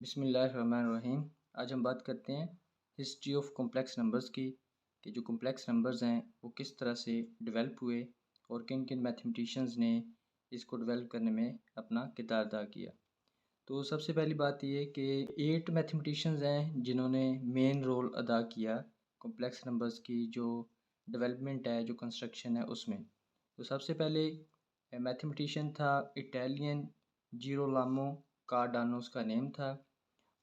बिस्मिल्लाहिर्रहमानिर्रहीम। आज हम बात करते हैं हिस्ट्री ऑफ कॉम्प्लेक्स नंबर्स की कि जो कॉम्प्लेक्स नंबर्स हैं वो किस तरह से डेवलप हुए और किन किन मैथमेटिशियंस ने इसको डेवलप करने में अपना किरदार अदा किया। तो सबसे पहली बात ये कि 8 मैथमेटिशियंस हैं जिन्होंने मेन रोल अदा किया कॉम्प्लेक्स नंबर्स की जो डेवलपमेंट है, जो कंस्ट्रक्शन है उसमें। तो सबसे पहले मैथमेटिशियन था इटालियन जीरोलामो कार्डानो, उसका नेम था।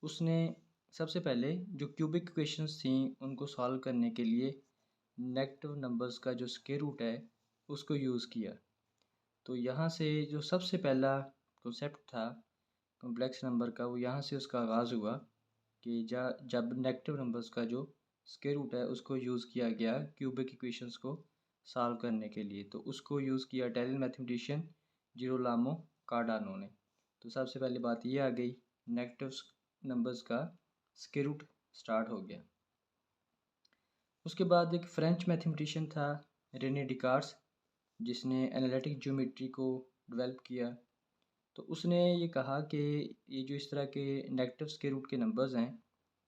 उसने सबसे पहले जो क्यूबिक इक्वेशंस थी उनको सॉल्व करने के लिए नेगेटिव नंबर्स का जो स्क्वायर रूट है उसको यूज़ किया। तो यहाँ से जो सबसे पहला कॉन्सेप्ट था कॉम्प्लेक्स नंबर का वो यहाँ से उसका आगाज़ हुआ कि जब नेगेटिव नंबर्स का जो स्क्वायर रूट है उसको यूज़ किया गया क्यूबिक इक्वेशंस को सॉल्व करने के लिए। तो उसको यूज़ किया इटालियन मैथमेटिशियन जीरोलामो कार्डानो ने। तो सबसे पहली बात ये आ गई, नेगेटिव नंबर्स का स्क्वायर रूट स्टार्ट हो गया। उसके बाद एक फ्रेंच मैथमेटिशियन था रेने डिकार्ड्स, जिसने एनालिटिक ज्योमेट्री को डेवलप किया। तो उसने ये कहा कि ये जो इस तरह के नेगेटिव स्क्वायर रूट के नंबर्स हैं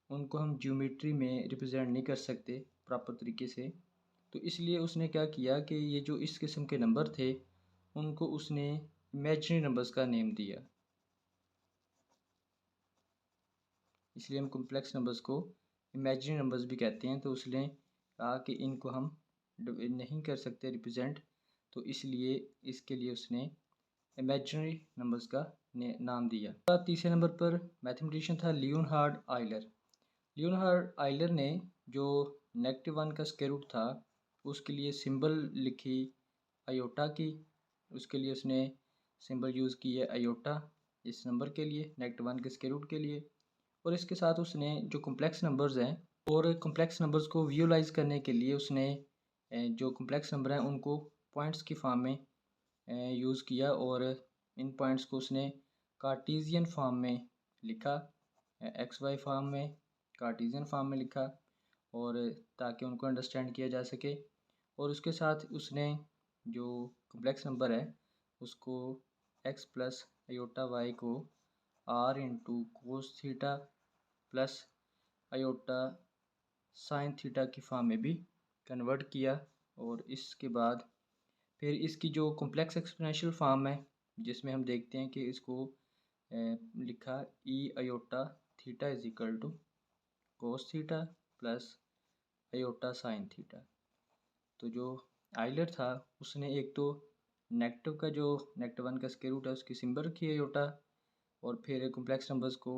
उनको हम ज्योमेट्री में रिप्रेजेंट नहीं कर सकते प्रॉपर तरीके से। तो इसलिए उसने क्या किया कि ये जो इस किस्म के नंबर थे उनको उसने इमेजिनरी नंबर्स का नेम दिया। इसलिए हम कॉम्प्लेक्स नंबर्स को इमेजिनरी नंबर्स भी कहते हैं। तो उसने कहा कि इनको हम नहीं कर सकते रिप्रेजेंट, तो इसलिए इसके लिए उसने इमेजिनरी नंबर्स का नाम दिया। तीसरे नंबर पर मैथमेटिशियन था लियोनहार्ड आइलर। लियोनहार्ड आइलर ने जो -1 का स्क्वायर रूट था उसके लिए सिंबल लिखी आयोटा की। उसके लिए उसने सिंबल यूज़ की है आयोटा इस नंबर के लिए, -1 के स्क्वायर रूट के लिए। और इसके साथ उसने जो कॉम्प्लेक्स नंबर्स हैं और कॉम्प्लेक्स नंबर्स को विजुअलाइज करने के लिए उसने जो कॉम्प्लेक्स नंबर हैं उनको पॉइंट्स की फॉर्म में यूज़ किया और इन पॉइंट्स को उसने कार्टीज़ियन फॉर्म में लिखा, एक्स वाई फॉर्म में, कार्टीज़ियन फॉर्म में लिखा और ताकि उनको अंडरस्टैंड किया जा सके। और उसके साथ उसने जो कॉम्प्लेक्स नंबर है उसको एक्स प्लस आयोटा वाई को R into cos theta plus iota sine theta की फॉर्म में भी कन्वर्ट किया। और इसके बाद फिर इसकी जो कॉम्प्लेक्स एक्सपोनेंशियल फॉर्म है जिसमें हम देखते हैं कि इसको लिखा E iota theta is equal to cos theta plus iota sine theta. तो जो आइलर था उसने एक तो नेगेटिव का जो -1 का स्क्वायर रूट है उसकी सिंबल रखी आयोटा, और फिर कॉम्प्लेक्स नंबर्स को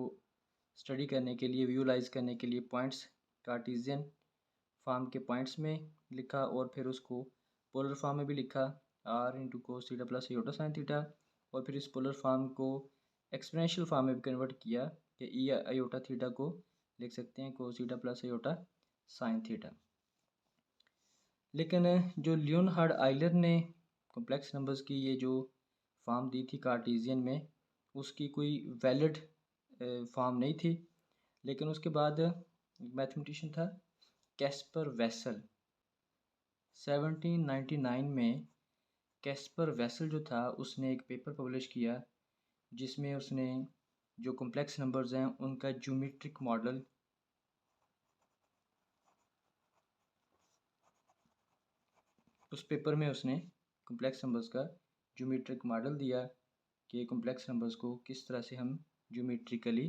स्टडी करने के लिए, विजुलाइज करने के लिए पॉइंट्स कार्टीजियन फॉर्म के पॉइंट्स में लिखा और फिर उसको पोलर फॉर्म में भी लिखा R into cos theta plus iota sine theta. और फिर इस पोलर फॉर्म को एक्सपोनेंशियल फॉर्म में भी कन्वर्ट किया कि ई आयोटा थीटा को लिख सकते हैं कोस theta plus iota sine theta. लेकिन जो लियोनहार्ड आइलर ने कॉम्प्लेक्स नंबर्स की ये जो फॉर्म दी थी कार्टीजियन में, उसकी कोई वैलिड फॉर्म नहीं थी। लेकिन उसके बाद मैथमेटिशियन था कैस्पर वेसल। 1799 में कैस्पर वेसल जो था उसने एक पेपर पब्लिश किया जिसमें उसने जो कॉम्प्लेक्स नंबर्स हैं उनका ज्योमेट्रिक मॉडल उस पेपर में उसने कॉम्प्लेक्स नंबर्स का ज्योमेट्रिक मॉडल दिया कि कॉम्प्लेक्स नंबर्स को किस तरह से हम ज्योमेट्रिकली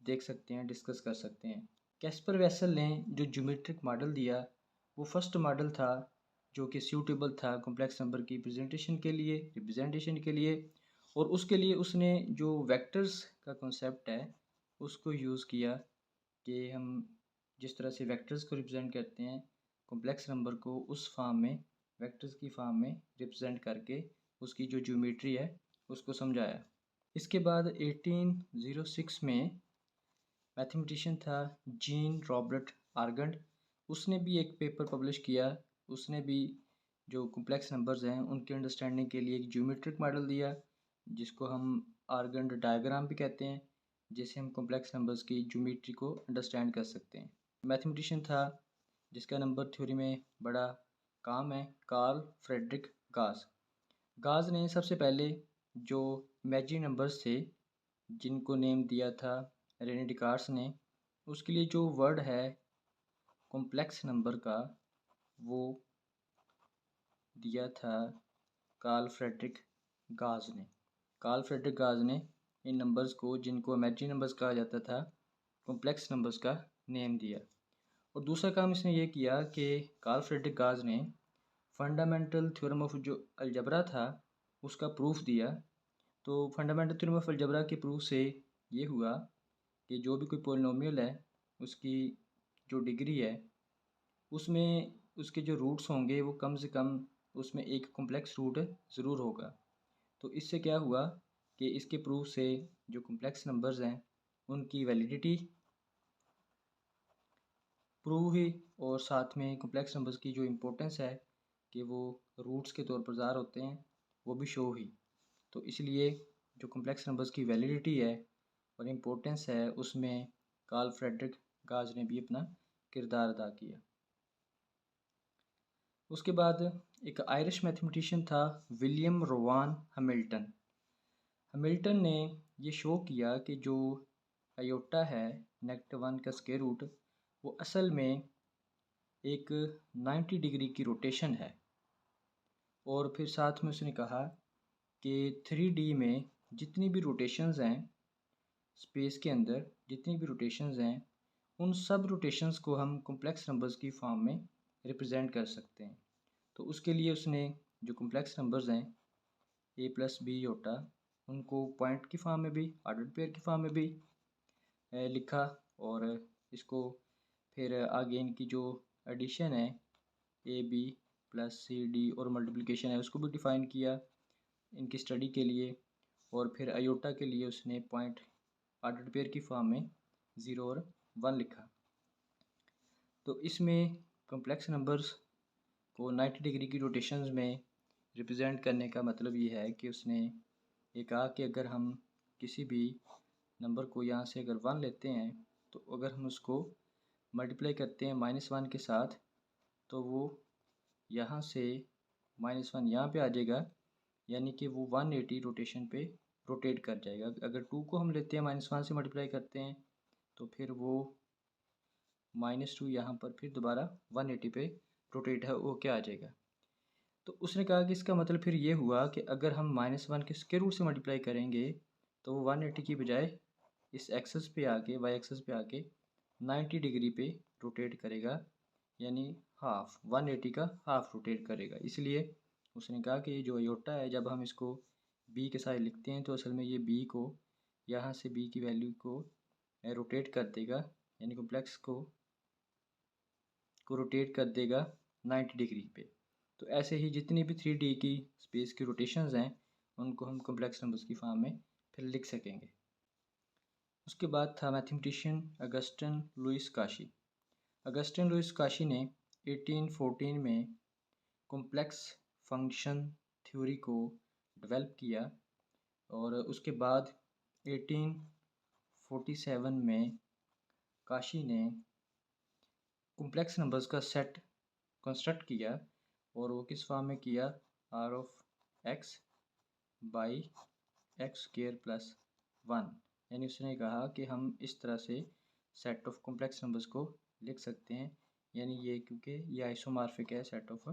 देख सकते हैं, डिस्कस कर सकते हैं। कैस्पर वेसल ने जो ज्योमेट्रिक मॉडल दिया वो फर्स्ट मॉडल था जो कि सूटेबल था कॉम्प्लेक्स नंबर की रिप्रेजेंटेशन के लिए। और उसके लिए उसने जो वेक्टर्स का कॉन्सेप्ट है उसको यूज़ किया कि हम जिस तरह से वेक्टर्स को रिप्रेजेंट करते हैं कॉम्प्लेक्स नंबर को उस फॉर्म में, वेक्टर्स की फॉर्म में रिप्रेजेंट करके उसकी जो ज्योमेट्री है उसको समझाया। इसके बाद 1806 में मैथमेटिशियन था जीन रॉबर्ट आर्गंड। उसने भी एक पेपर पब्लिश किया। उसने भी जो कॉम्प्लेक्स नंबर्स हैं उनके अंडरस्टैंडिंग के लिए एक ज्योमेट्रिक मॉडल दिया जिसको हम आर्गंड डायग्राम भी कहते हैं, जिससे हम कॉम्प्लेक्स नंबर्स की ज्योमेट्री को अंडरस्टैंड कर सकते हैं। मैथमेटिशियन था जिसका नंबर थ्योरी में बड़ा काम है, कार्ल फ्रेडरिक गास। गास ने सबसे पहले जो इमेजिनरी नंबर्स थे जिनको नेम दिया था रेने डिकार्ड्स ने। उसके लिए जो वर्ड है कॉम्प्लेक्स नंबर का वो दिया था कार्ल फ्रेडरिक गाज ने। कार्ल फ्रेडरिक गाज ने इन नंबर्स को, जिनको इमेजिनरी नंबर्स कहा जाता था, कॉम्प्लेक्स नंबर्स का नेम दिया। और दूसरा काम इसने ये किया कि कार्ल फ्रेडरिक गाज ने फंडामेंटल थ्योरम ऑफ जो अलजबरा था उसका प्रूफ दिया। तो फंडामेंटल थ्योरम ऑफ अलजबरा के प्रूफ से ये हुआ कि जो भी कोई पॉलिनोमियल है उसकी जो डिग्री है उसमें उसके जो रूट्स होंगे वो कम से कम उसमें एक कॉम्प्लेक्स रूट ज़रूर होगा। तो इससे क्या हुआ कि इसके प्रूफ से जो कॉम्प्लेक्स नंबर्स हैं उनकी वैलिडिटी प्रूव हुई, और साथ में कॉम्प्लेक्स नंबर्स की जो इम्पोर्टेंस है कि वो रूट्स के तौर पर ज़ाहिर होते हैं वो भी शो हुई। तो इसलिए जो कॉम्प्लेक्स नंबर्स की वैलिडिटी है और इम्पोर्टेंस है उसमें कार्ल फ्रेडरिक गाज ने भी अपना किरदार अदा किया। उसके बाद एक आयरिश मैथमेटिशियन था विलियम रोवान हैमिल्टन। हैमिल्टन ने ये शो किया कि जो आयोटा है -1 का स्क्वायर रूट वो असल में एक 90 डिग्री की रोटेशन है। और फिर साथ में उसने कहा कि 3D में जितनी भी रोटेशंस हैं, स्पेस के अंदर जितनी भी रोटेशंस हैं, उन सब रोटेशंस को हम कॉम्प्लेक्स नंबर्स की फॉर्म में रिप्रेजेंट कर सकते हैं। तो उसके लिए उसने जो कॉम्प्लेक्स नंबर्स हैं a+b योटा उनको पॉइंट की फॉर्म में भी, ऑर्डर्ड पेयर की फॉर्म में भी लिखा, और इसको फिर आगे इनकी जो एडिशन है ab + cd और मल्टीप्लिकेशन है उसको भी डिफ़ाइन किया इनकी स्टडी के लिए। और फिर आयोटा के लिए उसने पॉइंट ऑर्डर्ड पेयर की फॉर्म में 0 और 1 लिखा। तो इसमें कॉम्प्लेक्स नंबर्स को 90 डिग्री की रोटेशंस में रिप्रेजेंट करने का मतलब ये है कि उसने ये कहा कि अगर हम किसी भी नंबर को यहाँ से अगर 1 लेते हैं तो अगर हम उसको मल्टीप्लाई करते हैं -1 के साथ तो वो यहाँ से -1 यहाँ पे आ जाएगा, यानी कि वो 180 रोटेशन पे रोटेट कर जाएगा। अगर 2 को हम लेते हैं -1 से मल्टीप्लाई करते हैं तो फिर वो -2 यहाँ पर फिर दोबारा 180 पे रोटेट है वो क्या आ जाएगा। तो उसने कहा कि इसका मतलब फिर ये हुआ कि अगर हम -1 के स्क्वायर रूट से मल्टीप्लाई करेंगे तो वो 180 की बजाय इस एक्सेस पे आके, वाई एक्सेस पे आके 90 डिग्री पे रोटेट करेगा, यानी हाफ 180 का हाफ रोटेट करेगा। इसलिए उसने कहा कि ये जो आयोटा है जब हम इसको b के साथ लिखते हैं तो असल में ये b को यहाँ से b की वैल्यू को रोटेट कर देगा, यानी कॉम्प्लेक्स को रोटेट कर देगा 90 डिग्री पे। तो ऐसे ही जितनी भी 3D की स्पेस की रोटेशंस हैं उनको हम कॉम्प्लेक्स नंबर्स की फॉर्म में फिर लिख सकेंगे। उसके बाद था mathematician Augustin Louis Cauchy. Augustin Louis Cauchy ने 1814 में कॉम्प्लेक्स फंक्शन थ्योरी को डेवलप किया, और उसके बाद 1847 में काशी ने कॉम्प्लेक्स नंबर्स का सेट कंस्ट्रक्ट किया, और वो किस फॉर्म में किया, r(x) बाई x² + 1। यानी उसने कहा कि हम इस तरह से सेट ऑफ कॉम्प्लेक्स नंबर्स को लिख सकते हैं, यानी ये क्योंकि ये आइसोमॉर्फिक है सेट ऑफ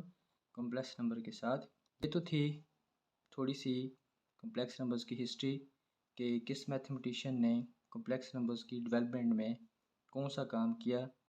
कॉम्प्लेक्स नंबर के साथ। ये तो थी थोड़ी सी कॉम्प्लेक्स नंबर्स की हिस्ट्री कि किस मैथमेटिशियन ने कॉम्प्लेक्स नंबर्स की डेवलपमेंट में कौन सा काम किया।